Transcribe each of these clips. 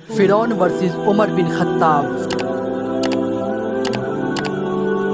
फिरौन versus Umar bin Khattab.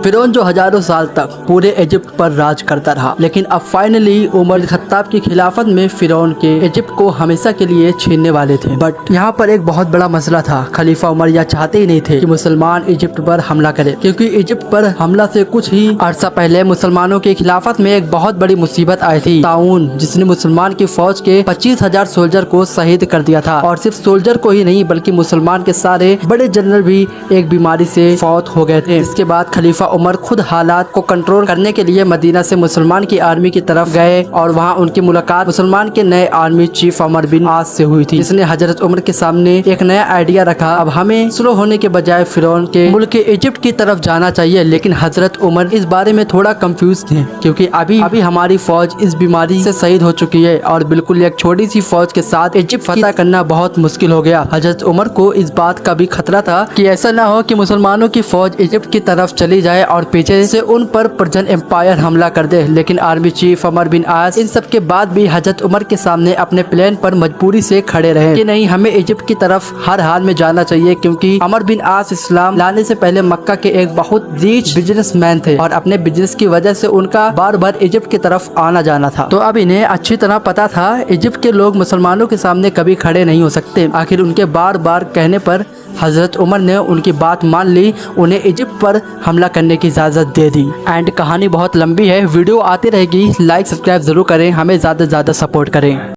फिरौन जो हजारों साल तक पूरे इजिप्ट पर राज करता रहा, लेकिन अब फाइनली उमर बिन खत्ताब की खिलाफत में फिरौन के इजिप्ट को हमेशा के लिए छीनने वाले थे। बट यहाँ पर एक बहुत बड़ा मसला था। खलीफा उमर यह चाहते ही नहीं थे कि मुसलमान इजिप्ट पर हमला करे, क्योंकि इजिप्ट पर हमला से कुछ ही अरसा पहले मुसलमानों की खिलाफत में एक बहुत बड़ी मुसीबत आई थी, ताउन, जिसने मुसलमान की फौज के 25,000 सोल्जर को शहीद कर दिया था। और सिर्फ सोल्जर को ही नहीं, बल्कि मुसलमान के सारे बड़े जनरल भी एक बीमारी से फौत हो गए थे। इसके बाद खलीफा उमर खुद हालात को कंट्रोल करने के लिए मदीना से मुसलमान की आर्मी की तरफ गए और वहां उनकी मुलाकात मुसलमान के नए आर्मी चीफ अमर बिन आस से हुई थी, जिसने हजरत उमर के सामने एक नया आइडिया रखा। अब हमें स्लो होने के बजाय फिरौन के मुल्क इजिप्ट की तरफ जाना चाहिए। लेकिन हजरत उमर इस बारे में थोड़ा कंफ्यूज थे, क्योंकि अभी हमारी फौज इस बीमारी से शहीद हो चुकी है और बिल्कुल एक छोटी सी फौज के साथ इजिप्ट फतह करना बहुत मुश्किल हो गया। हजरत उमर को इस बात का भी खतरा था कि ऐसा ना हो कि मुसलमानों की फौज इजिप्ट की तरफ चली जाए और पीछे से उन पर पर्शियन एम्पायर हमला कर दे। लेकिन आर्मी चीफ अमर बिन आस इन सब के बाद भी हजरत उमर के सामने अपने प्लान पर मजबूरी से खड़े रहे कि नहीं, हमें इजिप्ट की तरफ हर हाल में जाना चाहिए, क्योंकि अमर बिन आस इस्लाम लाने से पहले मक्का के एक बहुत रिच बिजनेसमैन थे और अपने बिजनेस की वजह से उनका बार बार इजिप्ट की तरफ आना जाना था। तो अब इन्हें अच्छी तरह पता था इजिप्ट के लोग मुसलमानों के सामने कभी खड़े नहीं हो सकते। आखिर उनके बार बार कहने पर हजरत उमर ने उनकी बात मान ली, उन्हें इजिप्ट पर हमला करने की इजाज़त दे दी। एंड कहानी बहुत लंबी है, वीडियो आती रहेगी, लाइक सब्सक्राइब जरूर करें, हमें ज़्यादा से ज़्यादा सपोर्ट करें।